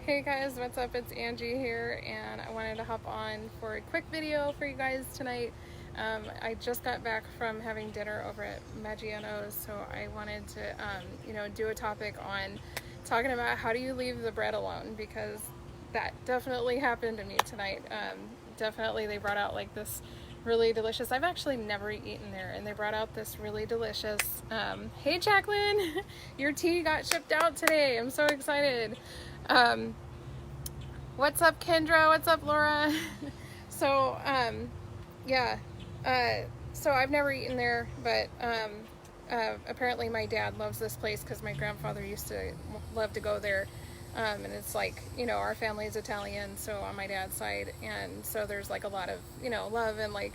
Hey guys, what's up? It's Angie here, and I wanted to hop on for a quick video for you guys tonight. I just got back from having dinner over at Maggiano's, so I wanted to, do a topic on talking about how do you leave the bread alone, because that definitely happened to me tonight. Definitely, they brought out like this really delicious. I've actually never eaten there, and they brought out this really delicious. Hey Jacqueline, your tea got shipped out today. I'm so excited. What's up, Kendra? What's up, Laura? So, yeah. So I've never eaten there, but apparently my dad loves this place because my grandfather used to love to go there. And it's like, our family is Italian, so on my dad's side, and so there's like a lot of, love and like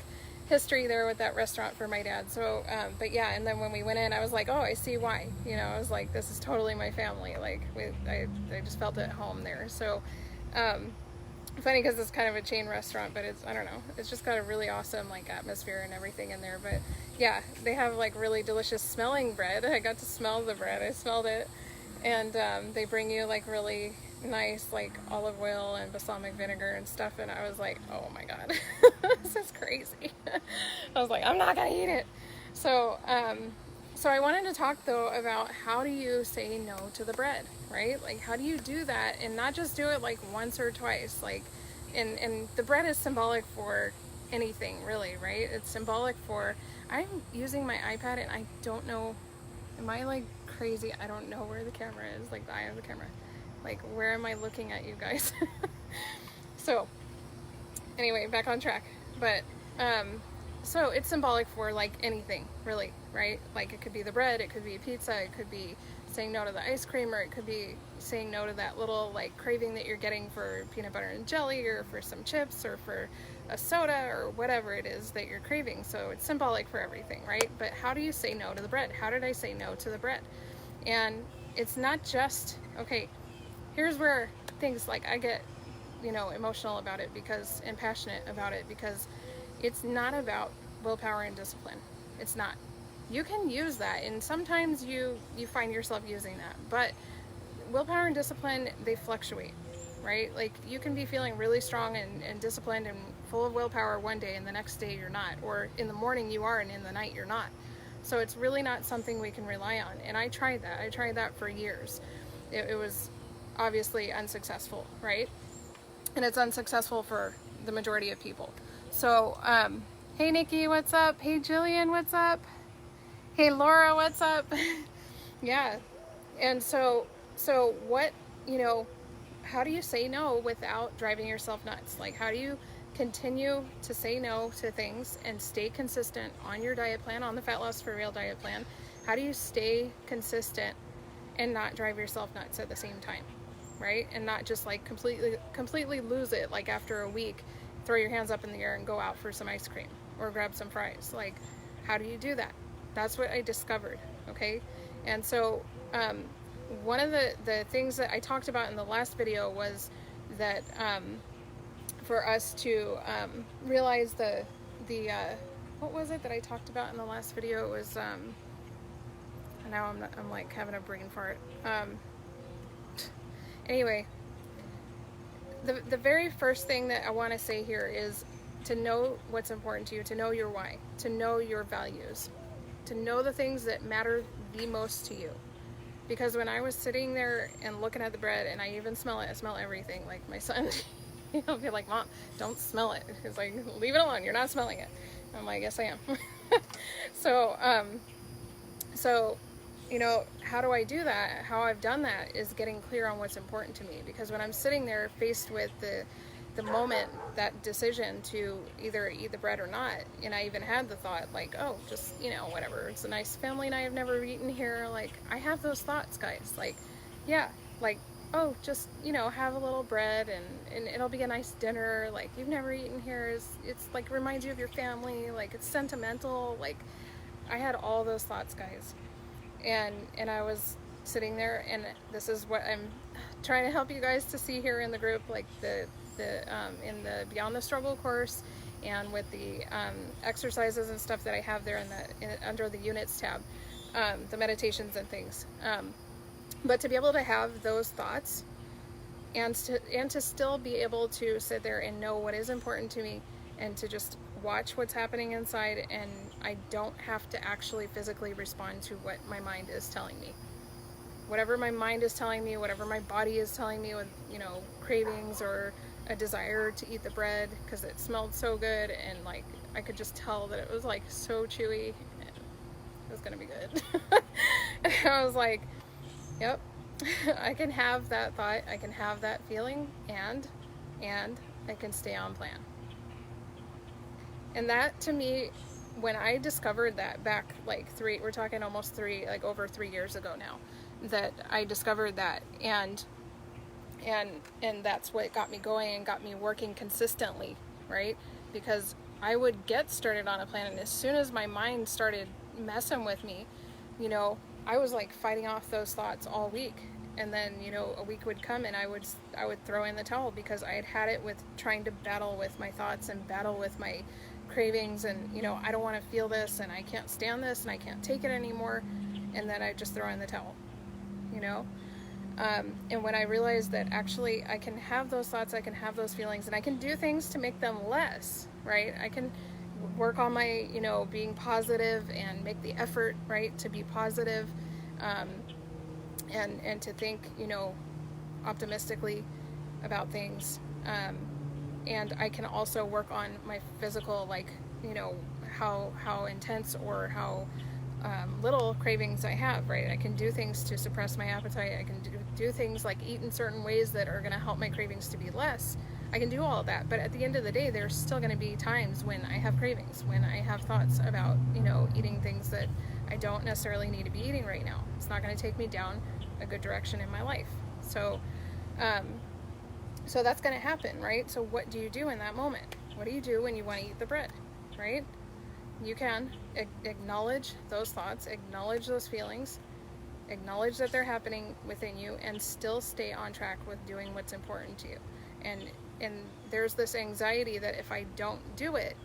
history there with that restaurant for my dad. So, but yeah, and then when we went in, I was like, oh, I see why. I was like, this is totally my family. Like, I just felt at home there. So, funny because it's kind of a chain restaurant, but I don't know, it's just got a really awesome like atmosphere and everything in there. But yeah, they have like really delicious smelling bread. I got to smell the bread. I smelled it. And they bring you like really nice like olive oil and balsamic vinegar and stuff, and I was like, oh my god, this is crazy. I was like, I'm not gonna eat it. So so I wanted to talk though about how do you say no to the bread, right? Like, how do you do that and not just do it like once or twice, like, and the bread is symbolic for anything really, right? It's symbolic for, I'm using my iPad and I don't know, am I like crazy? I don't know where the camera is, like the eye of the camera. Like, where am I looking at, you guys? So, anyway, back on track. But, so it's symbolic for like anything, really, right? Like, it could be the bread, it could be pizza, it could be saying no to the ice cream, or it could be saying no to that little like craving that you're getting for peanut butter and jelly, or for some chips, or for a soda, or whatever it is that you're craving. So it's symbolic for everything, right? But how do you say no to the bread? How did I say no to the bread? And it's not just, okay, here's where things like I get, emotional about it because, and passionate about it, because it's not about willpower and discipline. It's not. You can use that, and sometimes you find yourself using that, but willpower and discipline, they fluctuate, right? Like, you can be feeling really strong and disciplined and full of willpower one day, and the next day you're not, or in the morning you are and in the night you're not. So it's really not something we can rely on. And I tried that for years. It was obviously unsuccessful, right? And it's unsuccessful for the majority of people. So, hey Nikki, what's up? Hey Jillian, what's up? Hey Laura, what's up? Yeah. And so what, how do you say no without driving yourself nuts? Like, how do you continue to say no to things and stay consistent on your diet plan, on the Fat Loss for Real diet plan? How do you stay consistent and not drive yourself nuts at the same time, right? And not just like completely lose it, like after a week, throw your hands up in the air and go out for some ice cream or grab some fries. Like, how do you do that? That's what I discovered, okay? And so one of the things that I talked about in the last video was that for us to realize the what was it that I talked about in the last video? It was now I'm like having a brain fart. Anyway, the very first thing that I want to say here is to know what's important to you, to know your why, to know your values, to know the things that matter the most to you. Because when I was sitting there and looking at the bread, and I even smell it, I smell everything. Like, my son, he'll be like, Mom, don't smell it. He's like, leave it alone, you're not smelling it. I'm like, yes I am. So, how do I do that? How I've done that is getting clear on what's important to me. Because when I'm sitting there faced with the moment, that decision to either eat the bread or not, and I even had the thought like, oh, just, whatever, it's a nice family night, I've never eaten here. Like, I have those thoughts, guys. Like, yeah, like, oh, just, have a little bread and it'll be a nice dinner. Like, you've never eaten here. It's like, reminds you of your family. Like, it's sentimental. Like, I had all those thoughts, guys. And I was sitting there, and this is what I'm trying to help you guys to see here in the group, like in the Beyond the Struggle course, and with the exercises and stuff that I have there under the units tab, the meditations and things. But to be able to have those thoughts and to still be able to sit there and know what is important to me, and to just watch what's happening inside, and I don't have to actually physically respond to what my mind is telling me. Whatever my mind is telling me, whatever my body is telling me with, cravings or a desire to eat the bread because it smelled so good, and like I could just tell that it was like so chewy, it was gonna be good. And I was like, yep, I can have that thought, I can have that feeling, and I can stay on plan. And that, to me, when I discovered that back like we're talking almost over 3 years ago now, that I discovered that, and that's what got me going and got me working consistently, right? Because I would get started on a plan, and as soon as my mind started messing with me, I was like fighting off those thoughts all week. And then, a week would come and I would throw in the towel, because I had had it with trying to battle with my thoughts and battle with my cravings, and I don't want to feel this, and I can't stand this, and I can't take it anymore, and then I just throw in the towel, and when I realized that actually I can have those thoughts, I can have those feelings, and I can do things to make them less, right? I can work on my, being positive and make the effort, right, to be positive, and to think, optimistically about things. And I can also work on my physical, like, how intense or how little cravings I have, right? I can do things to suppress my appetite. I can do things like eat in certain ways that are going to help my cravings to be less. I can do all of that, but at the end of the day, there's still going to be times when I have cravings, when I have thoughts about, eating things that I don't necessarily need to be eating right now. It's not going to take me down a good direction in my life. So that's going to happen, right? So what do you do in that moment? What do you do when you want to eat the bread, right? You can acknowledge those thoughts, acknowledge those feelings, acknowledge that they're happening within you, and still stay on track with doing what's important to you. And there's this anxiety that if I don't do it,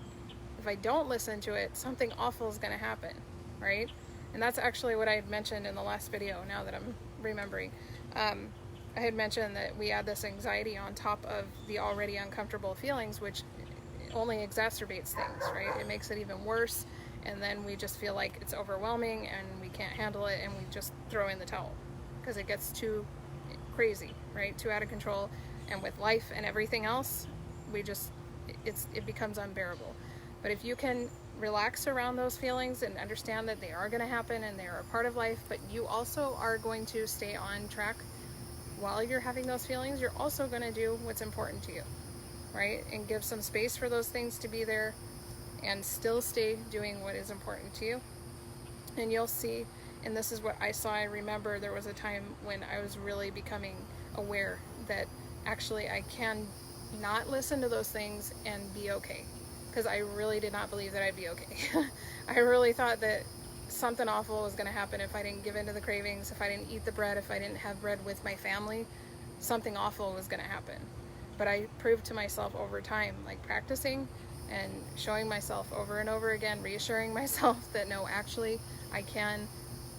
if I don't listen to it, something awful is going to happen, right? And that's actually what I had mentioned in the last video, now that I'm remembering. I had mentioned that we add this anxiety on top of the already uncomfortable feelings, which only exacerbates things, right? It makes it even worse, and then we just feel like it's overwhelming and we can't handle it, and we just throw in the towel because it gets too crazy, right? Too out of control. And with life and everything else, it becomes unbearable. But if you can relax around those feelings and understand that they are going to happen and they are a part of life, but you also are going to stay on track while you're having those feelings, you're also going to do what's important to you, right? And give some space for those things to be there, and still stay doing what is important to you. And you'll see, and this is what I saw. I remember there was a time when I was really becoming aware that actually I can not listen to those things and be okay, because I really did not believe that I'd be okay. I really thought that something awful was going to happen if I didn't give in to the cravings, if I didn't eat the bread, if I didn't have bread with my family. Something awful was going to happen. But I proved to myself over time, like practicing and showing myself over and over again, reassuring myself that no, actually I can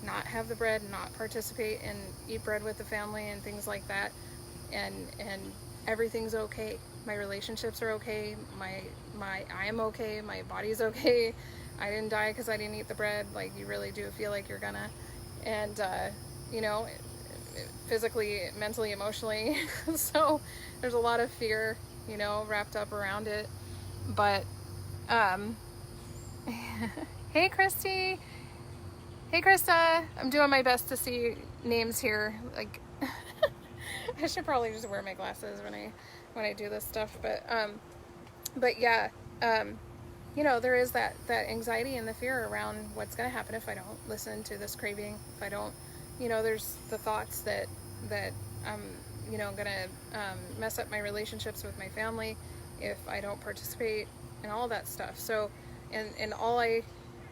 not have the bread, not participate and eat bread with the family and things like that, and everything's okay. My relationships are okay, I'm okay, my body's okay. I didn't die because I didn't eat the bread. Like, you really do feel like you're gonna. And physically, mentally, emotionally. So there's a lot of fear, wrapped up around it. But hey Christy, hey Krista, I'm doing my best to see names here. Like, I should probably just wear my glasses when I do this stuff. But yeah, there is that anxiety and the fear around what's going to happen if I don't listen to this craving, if I don't, there's the thoughts that I'm, going to mess up my relationships with my family if I don't participate and all that stuff. So, and all I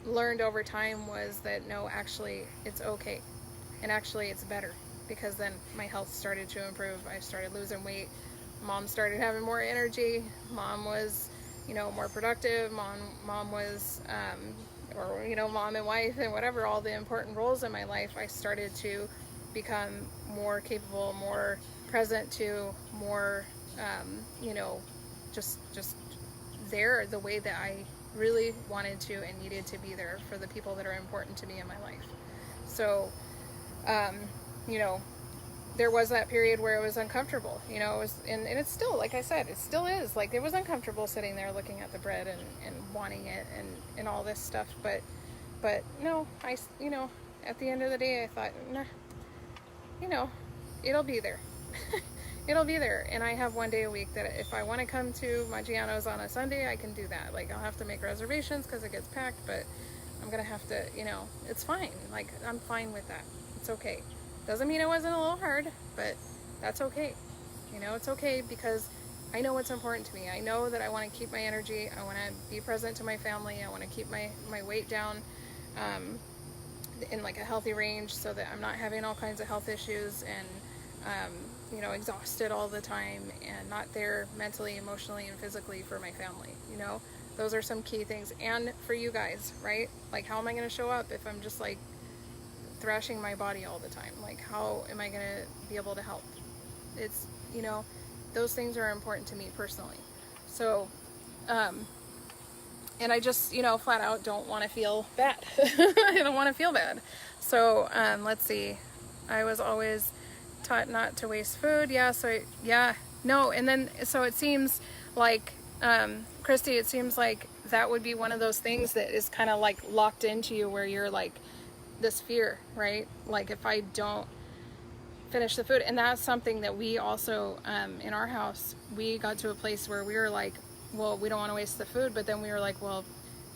learned over time was that no, actually it's okay. And actually it's better, because then my health started to improve. I started losing weight. Mom started having more energy. Mom was, more productive. Mom was, mom and wife and whatever, all the important roles in my life, I started to become more capable, more present to, more, you know, just there the way that I really wanted to and needed to be there for the people that are important to me in my life. So, you know, there was that period where it was uncomfortable, you know, it was, and it's still, like I said, it still is, like, it was uncomfortable sitting there looking at the bread and wanting it and all this stuff, but no, you know, at the end of the day, I thought, nah, you know, it'll be there. It'll be there. And I have one day a week that if I want to come to Maggiano's on a Sunday, I can do that. Like, I'll have to make reservations because it gets packed, but I'm going to have to, you know, it's fine. Like, I'm fine with that. It's okay. Doesn't mean it wasn't a little hard, but that's okay. You know, it's okay because I know what's important to me. I know that I want to keep my energy. I want to be present to my family. I want to keep my weight down in like a healthy range so that I'm not having all kinds of health issues and, you know, exhausted all the time and not there mentally, emotionally, and physically for my family. You know, those are some key things. And for you guys, right? Like, how am I going to show up if I'm just like thrashing my body all the time? Like, how am I going to be able to help? It's, you know, those things are important to me personally. So, and I just, you know, flat out don't want to feel bad. I don't want to feel bad. So, let's see. I was always taught not to waste food. Yeah. So, yeah, no. And then, so it seems like, Christy, it seems like that would be one of those things that is kind of like locked into you where you're like this fear, right? Like, if I don't finish the food. And that's something that we also, in our house, we got to a place where we were like, well, we don't want to waste the food, but then we were like, well,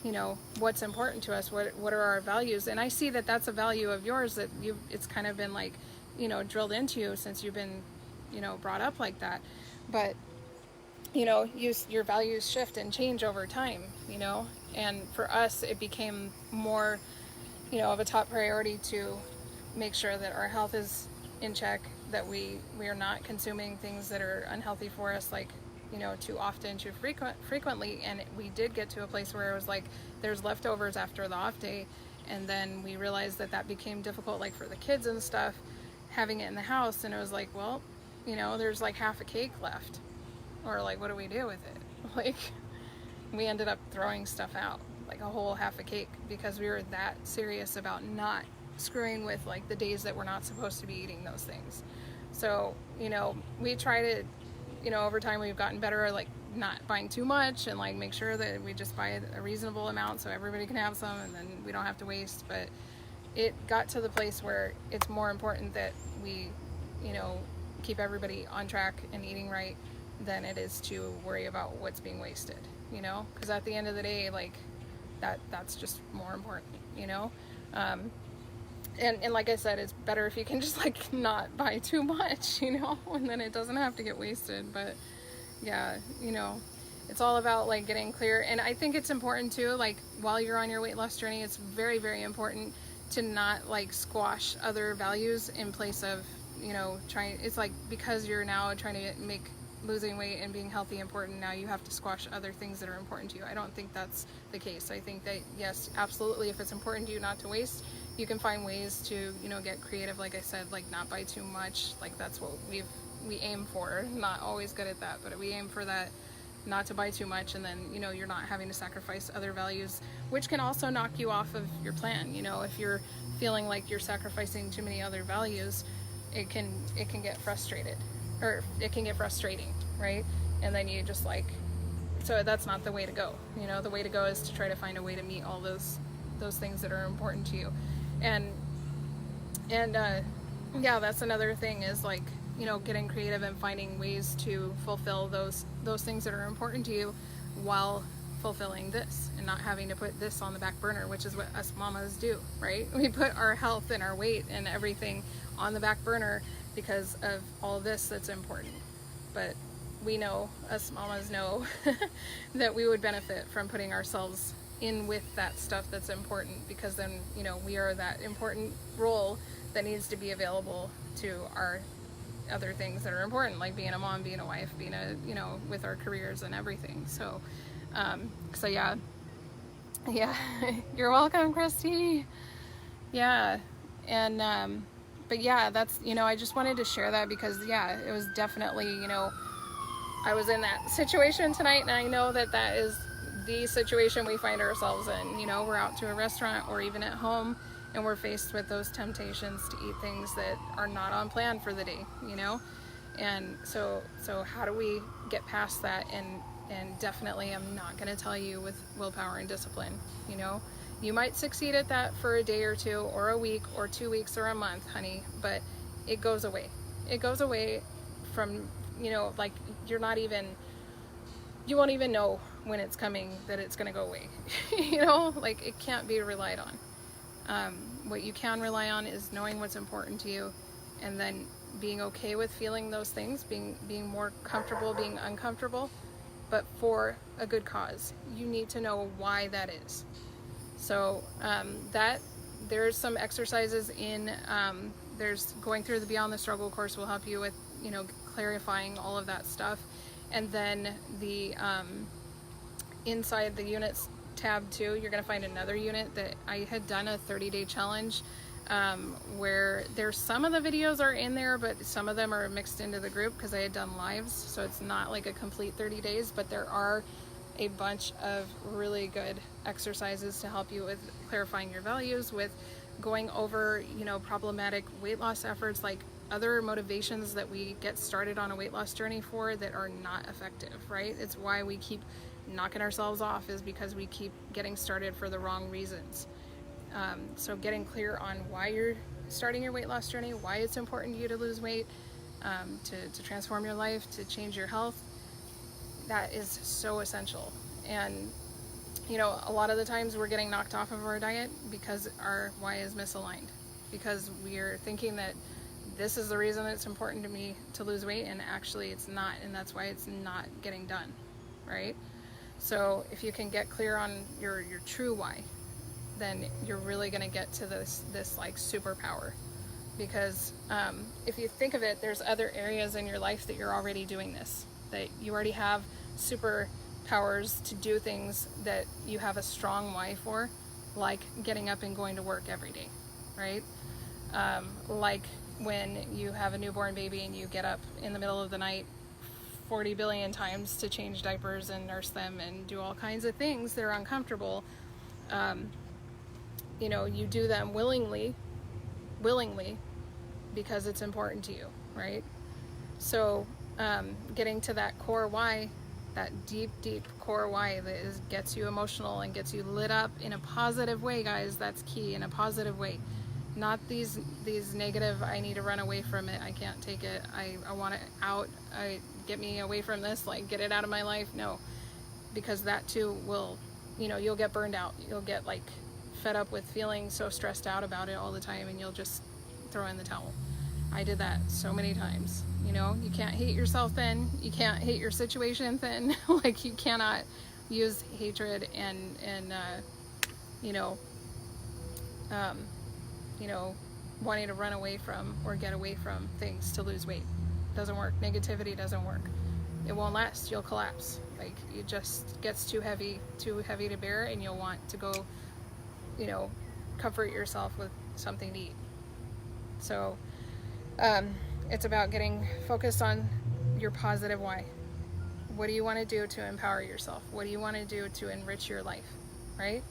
you know, what's important to us? What are our values? And I see that that's a value of yours that it's kind of been like, you know, drilled into you since you've been, you know, brought up like that. But, you know, your values shift and change over time, you know, and for us, it became more, you know, of a top priority to make sure that our health is in check, that we are not consuming things that are unhealthy for us, like, you know, too often, too frequently. And we did get to a place where it was like there's leftovers after the off day, and then we realized that became difficult, like for the kids and stuff, having it in the house. And it was like, well, you know, there's like half a cake left, or like, what do we do with it? Like, we ended up throwing stuff out, like a whole half a cake, because we were that serious about not screwing with like the days that we're not supposed to be eating those things. So, you know, we try to, you know, over time we've gotten better at like not buying too much and like make sure that we just buy a reasonable amount so everybody can have some and then we don't have to waste. But it got to the place where it's more important that we, you know, keep everybody on track and eating right than it is to worry about what's being wasted, you know, because at the end of the day, like that's just more important, you know. And like I said, it's better if you can just like not buy too much, you know, and then it doesn't have to get wasted. But yeah, you know, it's all about like getting clear. And I think it's important too, like while you're on your weight loss journey, it's very, very important to not like squash other values in place of, you know, it's like, because you're now trying to make losing weight and being healthy important, now you have to squash other things that are important to you. I don't think that's the case. I think that, yes, absolutely, if it's important to you not to waste, you can find ways to, you know, get creative, like I said, like not buy too much. Like that's what we aim for. Not always good at that, but we aim for that, not to buy too much, and then, you know, you're not having to sacrifice other values, which can also knock you off of your plan. You know, if you're feeling like you're sacrificing too many other values, it can get frustrated, or it can get frustrating, right? And then you just like, so that's not the way to go. You know, the way to go is to try to find a way to meet all those things that are important to you. And yeah, that's another thing, is like, you know, getting creative and finding ways to fulfill those things that are important to you while fulfilling this, and not having to put this on the back burner, which is what us mamas do, right? We put our health and our weight and everything on the back burner because of all this that's important. But we know, us mamas know, that we would benefit from putting ourselves in with that stuff that's important, because then, you know, we are that important role that needs to be available to our other things that are important, like being a mom, being a wife, being a, you know, with our careers and everything. So so yeah you're welcome, Christy. Yeah. And but yeah, that's, you know, I just wanted to share that because, yeah, it was definitely, you know, I was in that situation tonight, and I know that that is the situation we find ourselves in. You know, we're out to a restaurant or even at home, and we're faced with those temptations to eat things that are not on plan for the day, you know? And so how do we get past that? And definitely, I'm not going to tell you with willpower and discipline, you know? You might succeed at that for a day or two or a week or 2 weeks or a month, honey, but it goes away. It goes away from, you know, like you won't even know when it's coming that it's going to go away. You know, like it can't be relied on. What you can rely on is knowing what's important to you, and then being okay with feeling those things, being more comfortable being uncomfortable, but for a good cause. You need to know why that is. So there's some exercises in there's going through the Beyond the Struggle course will help you with, you know, clarifying all of that stuff. And then the inside the units tab too, you're going to find another unit that I had done a 30-day challenge where there's some of the videos are in there, but some of them are mixed into the group because I had done lives, so it's not like a complete 30 days, but there are a bunch of really good exercises to help you with clarifying your values, with going over, you know, problematic weight loss efforts, like other motivations that we get started on a weight loss journey for that are not effective, right? It's why we keep knocking ourselves off, is because we keep getting started for the wrong reasons. So getting clear on why you're starting your weight loss journey, why it's important to you to lose weight, to transform your life, to change your health, that is so essential. And, you know, a lot of the times we're getting knocked off of our diet because our why is misaligned, because we're thinking that this is the reason it's important to me to lose weight, and actually it's not, and that's why it's not getting done, right? So if you can get clear on your true why, then you're really going to get to this like superpower. Because if you think of it, there's other areas in your life that you're already doing this, that you already have superpowers to do things that you have a strong why for, like getting up and going to work every day, right? Like when you have a newborn baby and you get up in the middle of the night 40 billion times to change diapers and nurse them and do all kinds of things that are uncomfortable. You know, you do them willingly because it's important to you, right? So getting to that core why, that deep core why that gets you emotional and gets you lit up in a positive way, guys. That's key, in a positive way. Not these negative, I need to run away from it, I can't take it, I want it out, get me away from this, like get it out of my life. No, because that too will, you know, you'll get burned out. You'll get like fed up with feeling so stressed out about it all the time, and you'll just throw in the towel. I did that so many times. You know, you can't hate yourself then, you can't hate your situation then. Like you cannot use hatred and you know, wanting to run away from or get away from things to lose weight. Doesn't work. Negativity doesn't work. It won't last. You'll collapse. Like it just gets too heavy to bear, and you'll want to go, you know, comfort yourself with something to eat. So it's about getting focused on your positive why. What do you want to do to empower yourself? What do you want to do to enrich your life, right?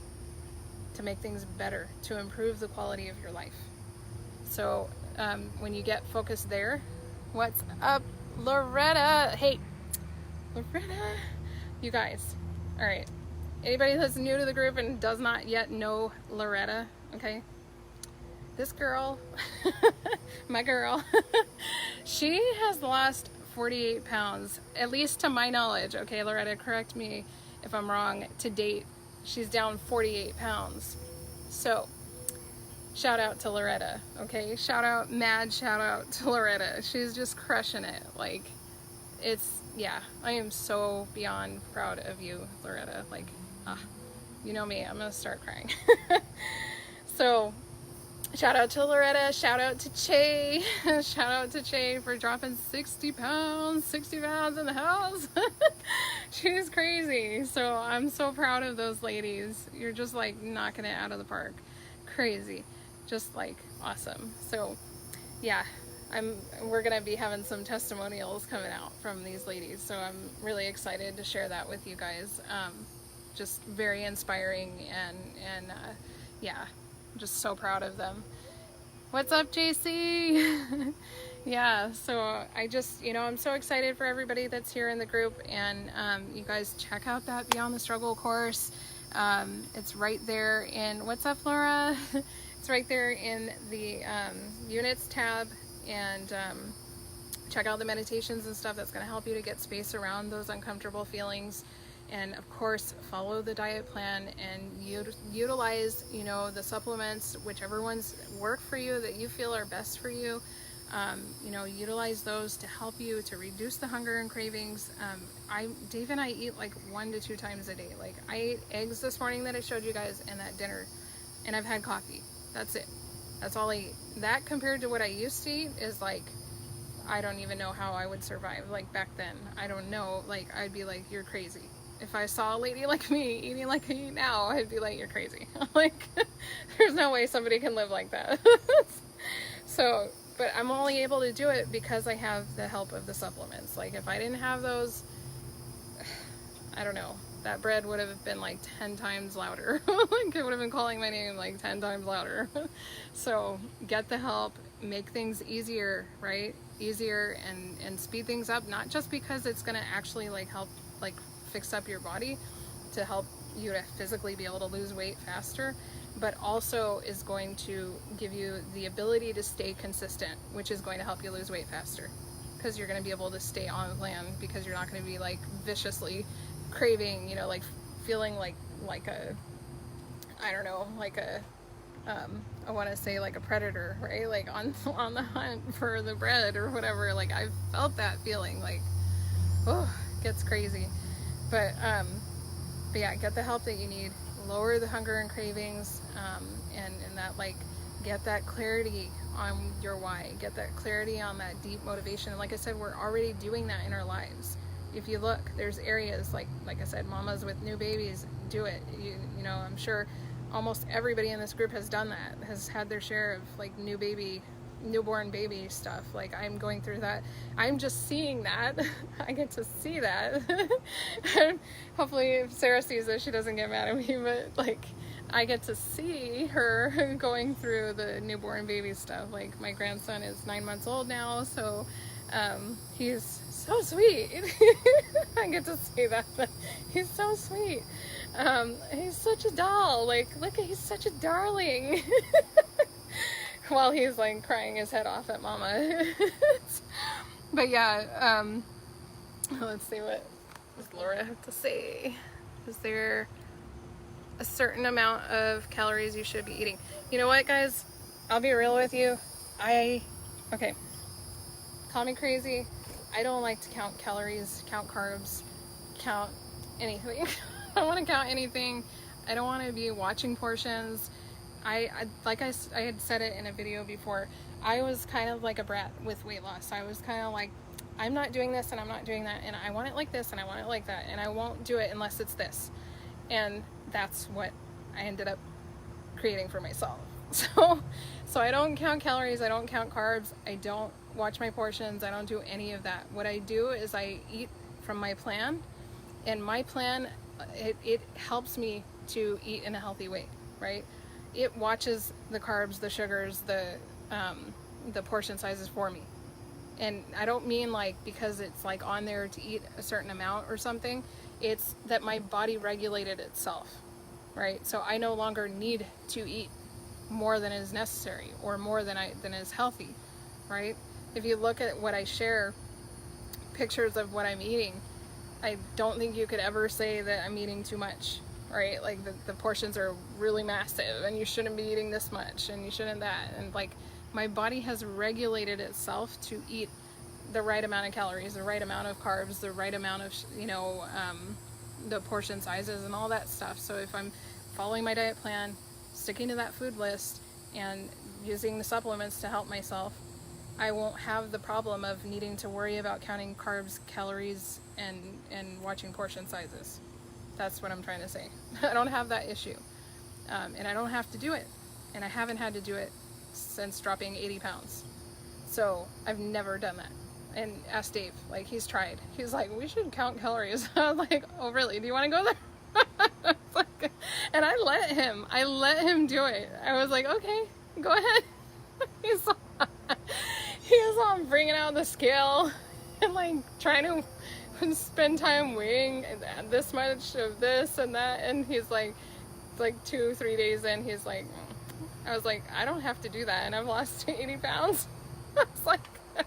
To make things better, to improve the quality of your life. So when you get focused there, what's up, Loretta? Hey, Loretta, you guys. All right. Anybody that's new to the group and does not yet know Loretta, okay? This girl, my girl, she has lost 48 pounds, at least to my knowledge. Okay, Loretta, correct me if I'm wrong. To date, she's down 48 pounds. So, shout out to Loretta, okay? Shout out to Loretta. She's just crushing it. Like, it's, yeah, I am so beyond proud of you, Loretta. Like, you know me, I'm gonna start crying. So, shout out to Loretta, shout out to Che, shout out to Che for dropping 60 pounds in the house. She's crazy. So I'm so proud of those ladies. You're just like knocking it out of the park. Crazy. Just like awesome. So yeah, we're gonna be having some testimonials coming out from these ladies, so I'm really excited to share that with you guys. Just very inspiring, and yeah, just so proud of them. What's up, JC? Yeah, so I just, I'm so excited for everybody that's here in the group, and you guys check out that Beyond the Struggle course. It's right there in, what's up, Laura? It's right there in the units tab, and check out the meditations and stuff that's going to help you to get space around those uncomfortable feelings. And of course, follow the diet plan and utilize, the supplements, whichever ones work for you, that you feel are best for you. Utilize those to help you to reduce the hunger and cravings. Dave and I eat like 1 to 2 times a day. Like, I ate eggs this morning that I showed you guys, and that dinner, and I've had coffee. That's it. That's all I eat. That compared to what I used to eat is like, I don't even know how I would survive. Like back then, I don't know. Like, I'd be like, you're crazy. If I saw a lady like me eating like I eat now, I'd be like, you're crazy. Like, there's no way somebody can live like that. So, but I'm only able to do it because I have the help of the supplements. Like, if I didn't have those, I don't know, that bread would have been like 10 times louder. Like, it would have been calling my name like 10 times louder. So get the help, make things easier, right? Easier, and speed things up, not just because it's going to actually like help like fix up your body to help you to physically be able to lose weight faster, but also is going to give you the ability to stay consistent, which is going to help you lose weight faster, because you're going to be able to stay on plan, because you're not going to be like viciously craving, like feeling like a, I don't know, like a I want to say like a predator, right? Like on the hunt for the bread or whatever. Like, I've felt that feeling, like, oh, it gets crazy. But yeah, get the help that you need, lower the hunger and cravings, and that, like, get that clarity on your why, get that clarity on that deep motivation. And like I said, we're already doing that in our lives. If you look, there's areas like I said, mamas with new babies, do it. I'm sure almost everybody in this group has done that, has had their share of like newborn baby stuff. Like, I'm going through that. I'm just seeing that. I get to see that. Hopefully if Sarah sees this, she doesn't get mad at me, but like, I get to see her going through the newborn baby stuff. Like, my grandson is 9 months old now, so he's so sweet. I get to see that. He's so sweet. He's such a doll. Like, look, he's such a darling. While he's like crying his head off at mama. But yeah, let's see, what does Laura have to say? Is there a certain amount of calories you should be eating? You know what, guys? I'll be real with you. Okay, call me crazy. I don't like to count calories, count carbs, count anything. I don't want to count anything. I don't want to be watching portions. I had said it in a video before, I was kind of like a brat with weight loss. I was kind of like, I'm not doing this and I'm not doing that, and I want it like this and I want it like that, and I won't do it unless it's this. And that's what I ended up creating for myself. So I don't count calories, I don't count carbs, I don't watch my portions, I don't do any of that. What I do is I eat from my plan, and my plan, it helps me to eat in a healthy way, right? It watches the carbs, the sugars, the portion sizes for me. And I don't mean like because it's like on there to eat a certain amount or something. It's that my body regulated itself, right? So I no longer need to eat more than is necessary or more than is healthy, right? If you look at what I share, pictures of what I'm eating, I don't think you could ever say that I'm eating too much, right? Like, the portions are really massive and you shouldn't be eating this much and you shouldn't that. And like, my body has regulated itself to eat the right amount of calories, the right amount of carbs, the right amount of, the portion sizes and all that stuff. So if I'm following my diet plan, sticking to that food list, and using the supplements to help myself, I won't have the problem of needing to worry about counting carbs, calories, and watching portion sizes. That's what I'm trying to say. I don't have that issue. And I don't have to do it. And I haven't had to do it since dropping 80 pounds. So I've never done that. And asked Dave, like, he's tried. He's like, we should count calories. I was like, oh really? Do you want to go there? And I let him do it. I was like, okay, go ahead. He was on bringing out the scale and like trying to spend time weighing this much of this and that, and he's like 2-3 days in, he's like, I was like, I don't have to do that, and I've lost 80 pounds. I was like, I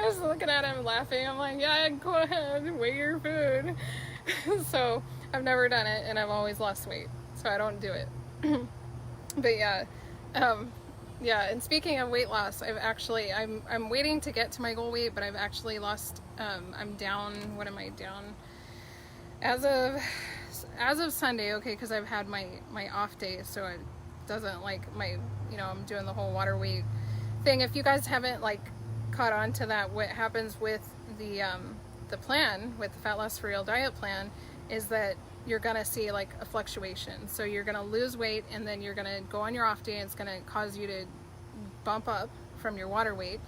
was looking at him laughing. I'm like, yeah, go ahead, weigh your food. So I've never done it, and I've always lost weight, so I don't do it. But yeah, yeah. And speaking of weight loss, I'm waiting to get to my goal weight, but I've actually lost. I'm down. What am I down? As of Sunday, okay, because I've had my off day, so it doesn't like my, I'm doing the whole water weight thing. If you guys haven't like caught on to that, what happens with the plan, with the Fat Loss for Real diet plan, is that you're gonna see like a fluctuation. So you're gonna lose weight, and then you're gonna go on your off day, and it's gonna cause you to bump up from your water weight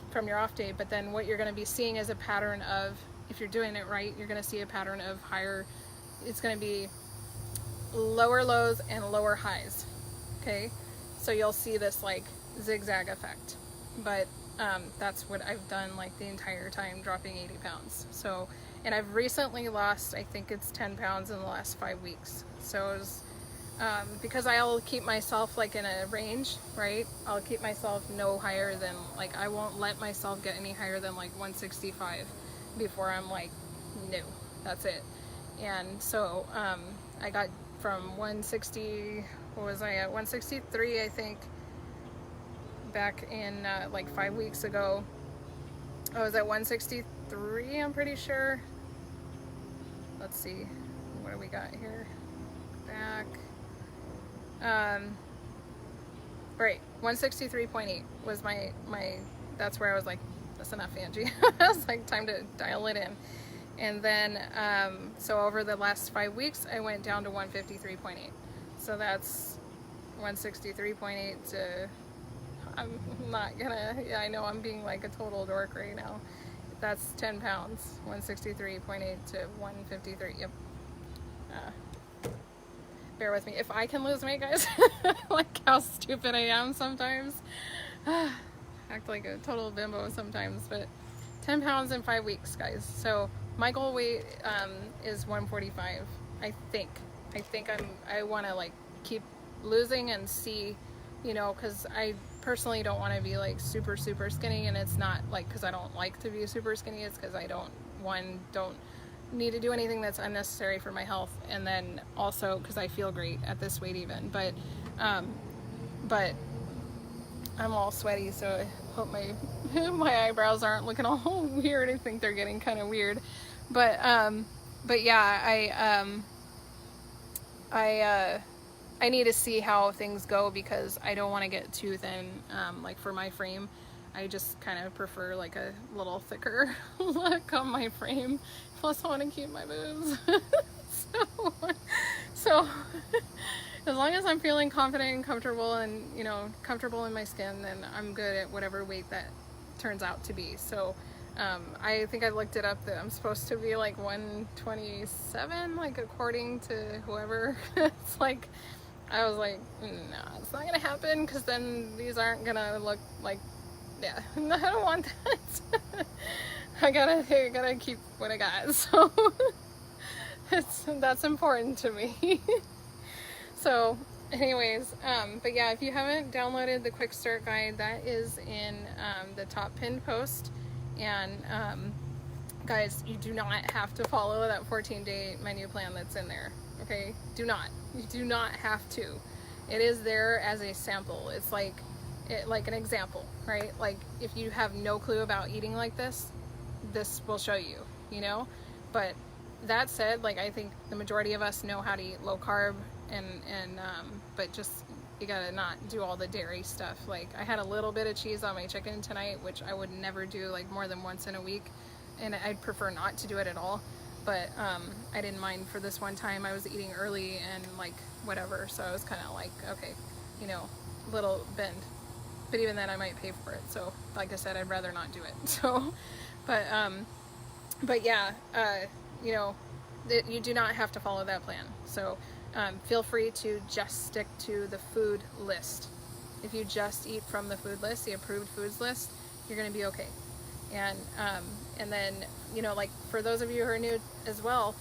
from your off day. But then what you're gonna be seeing is a pattern of, if you're doing it right, you're gonna see a pattern of higher, it's gonna be lower lows and lower highs. Okay, so you'll see this like zigzag effect. But that's what I've done like the entire time, dropping 80 pounds. So, and I've recently lost, I think it's 10 pounds in the last 5 weeks. So it was, because I'll keep myself like in a range, right? I'll keep myself no higher than, like, I won't let myself get any higher than like 165 before I'm like, no, that's it. And so I got from 160, what was I at? 163, I think, back in like 5 weeks ago. I was at 163, I'm pretty sure. Let's see, what do we got here? Back. Right, 163.8 was my, that's where I was like, that's enough, Angie. I was like, time to dial it in. And then, so over the last 5 weeks, I went down to 153.8. So that's 163.8 to, I'm not gonna, yeah, I know I'm being like a total dork right now. That's 10 pounds, 163.8 to 153, yep. Bear with me. If I can lose weight, guys, like how stupid I am sometimes. Act like a total bimbo sometimes, but 10 pounds in 5 weeks, guys. So my goal weight is 145. I think I want to like keep losing and see, because I personally don't want to be like super skinny, and it's not like because I don't like to be super skinny. It's because I don't need to do anything that's unnecessary for my health, and then also because I feel great at this weight even. But I'm all sweaty, so I hope my eyebrows aren't looking all weird. I think they're getting kind of weird, but yeah, I need to see how things go, because I don't want to get too thin, like for my frame. I just kind of prefer like a little thicker look on my frame. Plus I want to keep my boobs. so as long as I'm feeling confident and comfortable, and comfortable in my skin, then I'm good at whatever weight that turns out to be. So I think I looked it up that I'm supposed to be like 127, like according to whoever. It's like, I was like, no, it's not gonna happen, because then these aren't gonna look like, yeah, I don't want that. I gotta keep what I got. So that's important to me. So anyways, but yeah, if you haven't downloaded the quick start guide, that is in the top pinned post. And guys, you do not have to follow that 14-day menu plan that's in there. Okay, you do not have to. It is there as a sample. It's like an example, right? Like if you have no clue about eating like this will show you, But that said, like, I think the majority of us know how to eat low carb, and but just, you gotta not do all the dairy stuff. Like, I had a little bit of cheese on my chicken tonight, which I would never do like more than once in a week, and I'd prefer not to do it at all. But I didn't mind for this one time. I was eating early and like whatever, so I was kind of like, okay, little bend. but even then I might pay for it. So like I said, I'd rather not do it. So, but yeah, you know, you do not have to follow that plan. So feel free to just stick to the food list. If you just eat from the food list, the approved foods list, you're going to be okay. And then, you know, like for those of you who are new as well,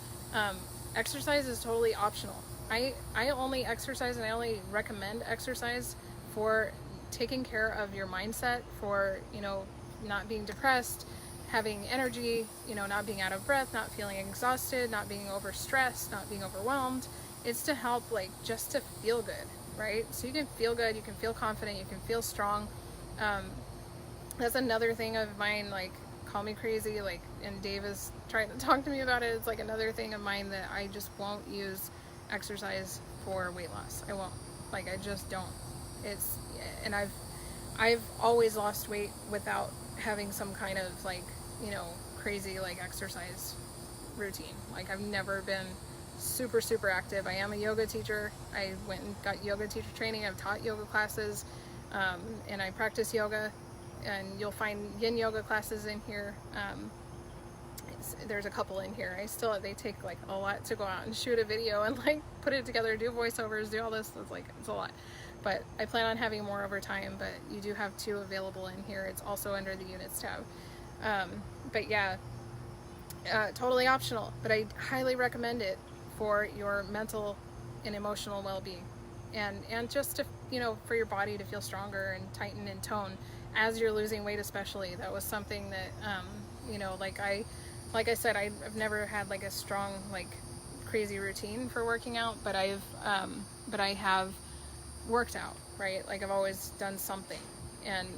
exercise is totally optional. I only exercise, and I only recommend exercise for taking care of your mindset, for, you know, not being depressed, having energy, you know, not being out of breath, not feeling exhausted, not being overstressed, not being overwhelmed. It's to help, like, just to feel good, right? So you can feel good, you can feel confident, you can feel strong. That's another thing of mine, like, call me crazy, like, and Dave is trying to talk to me about it. It's like another thing of mine that I just won't use exercise for weight loss. I won't. Like, I just don't. And I've always lost weight without having some kind of, like, you know, crazy, like, exercise routine. Like, I've never been super active. I am a yoga teacher. I went and got yoga teacher training. I've taught yoga classes, and I practice yoga, and you'll find yin yoga classes in here. There's a couple in here. They take like a lot to go out and shoot a video and like put it together, do voiceovers, do all this. It's a lot, but I plan on having more over time. But you do have 2 available in here. It's also under the units tab. But yeah, totally optional, but I highly recommend it for your mental and emotional well-being, and just to, you know, for your body to feel stronger and tighten and tone as you're losing weight. Especially, that was something that you know, like I said, I've never had like a strong, like, crazy routine for working out, but I have worked out, right? Like, I've always done something, and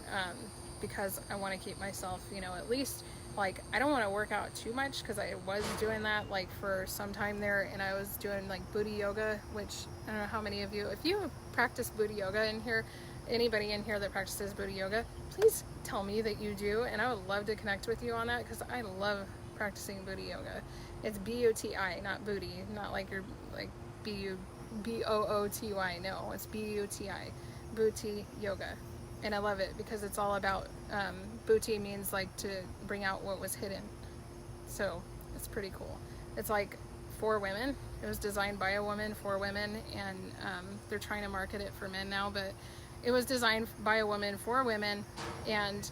because I want to keep myself, you know, at least, like, I don't want to work out too much, because I was doing that like for some time there, and I was doing like booty yoga, which I don't know how many of you, if you practice booty yoga in here, anybody in here that practices booty yoga, please tell me that you do, and I would love to connect with you on that, because I love practicing booty yoga. It's B-U-T-I, not booty, not like you're like B-O-O-T-Y. No, it's B-U-T-I, booty yoga. And I love it because it's all about, booty means like to bring out what was hidden. So it's pretty cool. It's like for women. It was designed by a woman for women, and they're trying to market it for men now, but it was designed by a woman for women, and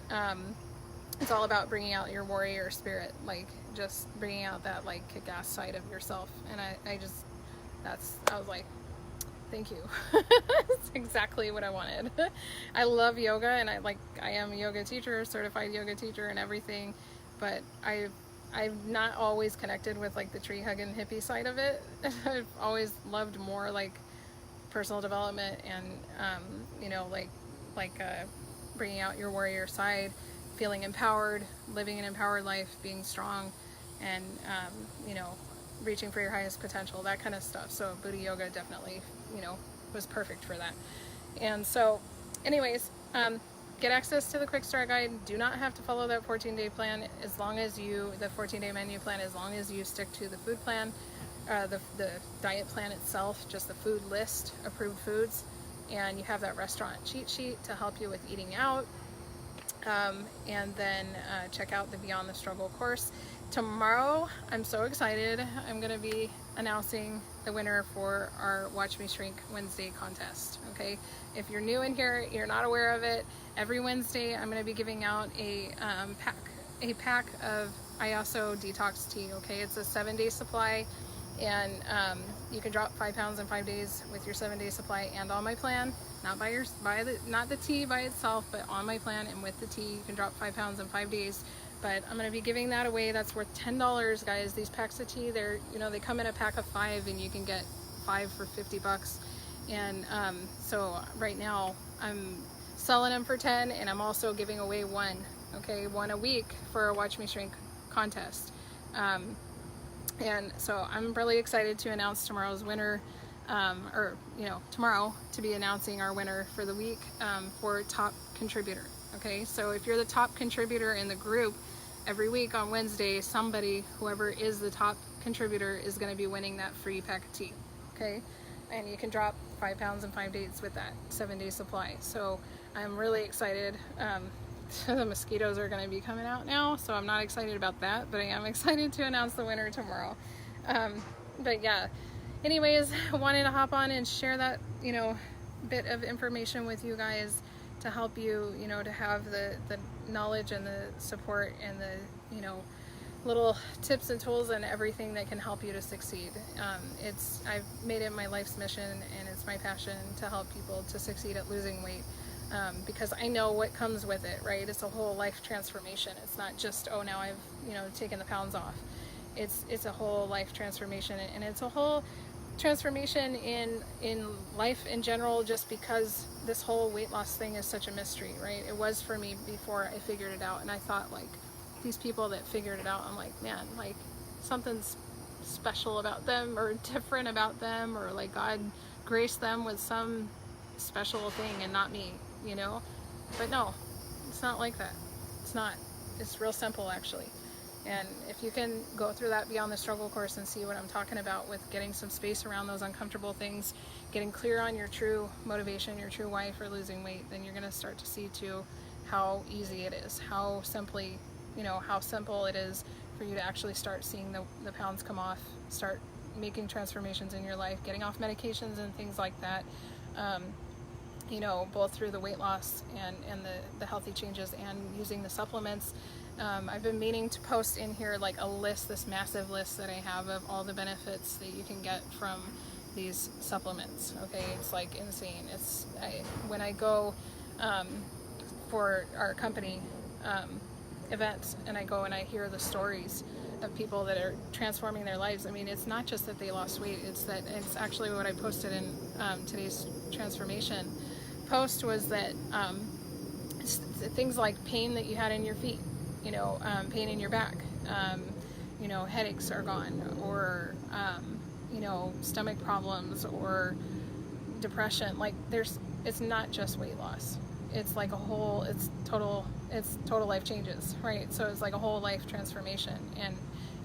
it's all about bringing out your warrior spirit, like just bringing out that like kick-ass side of yourself. And I was like, thank you. That's exactly what I wanted. I love yoga, and I am a yoga teacher, certified yoga teacher and everything, but I've not always connected with like the tree hugging hippie side of it. I've always loved more like personal development and you know, like bringing out your warrior side, feeling empowered, living an empowered life, being strong, and you know, reaching for your highest potential, that kind of stuff. So booty yoga definitely, you know, was perfect for that. And so anyways, get access to the quick start guide. Do not have to follow that 14-day plan, as long as the 14-day menu plan, as long as you stick to the food plan, the diet plan itself, just the food list, approved foods, and you have that restaurant cheat sheet to help you with eating out. And then check out the Beyond the Struggle course. Tomorrow, I'm so excited. I'm going to be announcing the winner for our Watch Me Shrink Wednesday contest. Okay, if you're new in here, you're not aware of it, every Wednesday I'm going to be giving out a pack of ISO detox tea. Okay, it's a 7-day supply, and you can drop 5 pounds in 5 days with your 7-day supply and on my plan. Not not the tea by itself, but on my plan and with the tea, you can drop 5 pounds in 5 days. But I'm going to be giving that away. That's worth $10, guys. These packs of tea, they come in a pack of 5, and you can get 5 for $50. And so right now I'm selling them for 10, and I'm also giving away one a week for a Watch Me Shrink contest. And so I'm really excited to announce tomorrow's winner, or tomorrow to be announcing our winner for the week, for top contributor. Okay, so if you're the top contributor in the group, every week on Wednesday, whoever is the top contributor, is going to be winning that free pack of tea. Okay, and you can drop 5 pounds in 5 days with that 7-day supply. So I'm really excited. The mosquitoes are going to be coming out now, so I'm not excited about that, but I am excited to announce the winner tomorrow. But yeah, anyways, wanted to hop on and share that, you know, bit of information with you guys to help you, you know, to have the knowledge and the support and the, you know, little tips and tools and everything that can help you to succeed. I've made it my life's mission, and it's my passion to help people to succeed at losing weight, because I know what comes with it, right? It's a whole life transformation. It's not just, oh, now I've, you know, taken the pounds off. It's a whole life transformation, and it's a whole transformation in life in general, just because this whole weight loss thing is such a mystery, right? It was for me before I figured it out, and I thought, like, these people that figured it out, I'm like, man, like, something's special about them or different about them, or like God graced them with some special thing and not me, you know? But no, it's not like that. It's not. It's real simple, actually. And if you can go through that Beyond the Struggle course and see what I'm talking about with getting some space around those uncomfortable things, getting clear on your true motivation, your true why for losing weight, then you're going to start to see too how easy it is, how simply, you know, how simple it is for you to actually start seeing the pounds come off, start making transformations in your life, getting off medications and things like that, you know, both through the weight loss and the healthy changes and using the supplements. I've been meaning to post in here like a list, this massive list that I have of all the benefits that you can get from these supplements. Okay, it's like insane. When I go for our company events, and I go and I hear the stories of people that are transforming their lives. I mean, it's not just that they lost weight, it's actually what I posted in today's transformation post was that things like pain that you had in your feet, you know, pain in your back, you know, headaches are gone, or you know, stomach problems or depression. Like, it's not just weight loss. It's like a whole, it's total life changes, right? So it's like a whole life transformation, and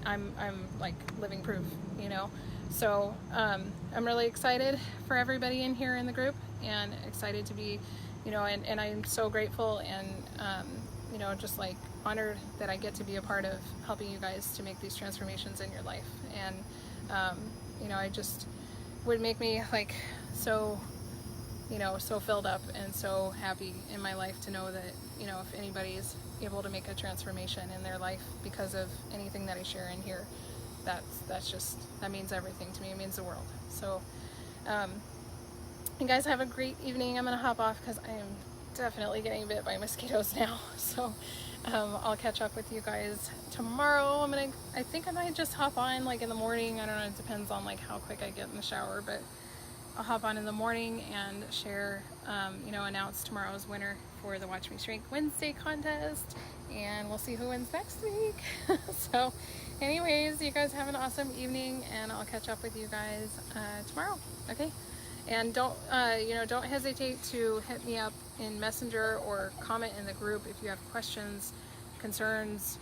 I'm like living proof, you know? So I'm really excited for everybody in here in the group, and excited to be, you know, and I'm so grateful and, you know, just like honored that I get to be a part of helping you guys to make these transformations in your life. And, you know, I just would make me like so, you know, so filled up and so happy in my life to know that, you know, if anybody is able to make a transformation in their life because of anything that I share in here, that means everything to me. It means the world. So, you guys have a great evening. I'm gonna hop off because I am definitely getting bit by mosquitoes now. So, I'll catch up with you guys tomorrow. I think I might just hop on like in the morning. I don't know. It depends on like how quick I get in the shower, but I'll hop on in the morning and share, you know, announce tomorrow's winner for the Watch Me Shrink Wednesday contest, and we'll see who wins next week. So anyways, you guys have an awesome evening, and I'll catch up with you guys tomorrow. Okay? And don't hesitate to hit me up in Messenger or comment in the group if you have questions, concerns,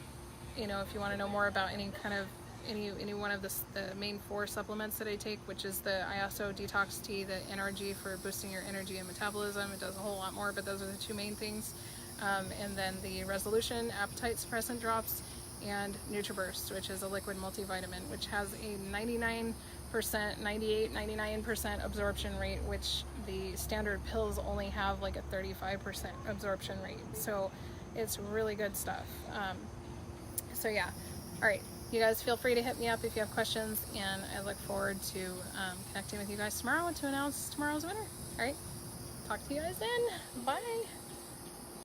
you know, if you want to know more about any one of the main 4 supplements that I take, which is the ISO Detox Tea, the NRG for boosting your energy and metabolism. It does a whole lot more, but those are the 2 main things. And then the Resolution Appetite Suppressant Drops, and NutriBurst, which is a liquid multivitamin, which has a 99%, 99% absorption rate, which the standard pills only have like a 35% absorption rate. So it's really good stuff. So yeah, all right. You guys feel free to hit me up if you have questions, and I look forward to connecting with you guys tomorrow to announce tomorrow's winner. All right, talk to you guys then. Bye.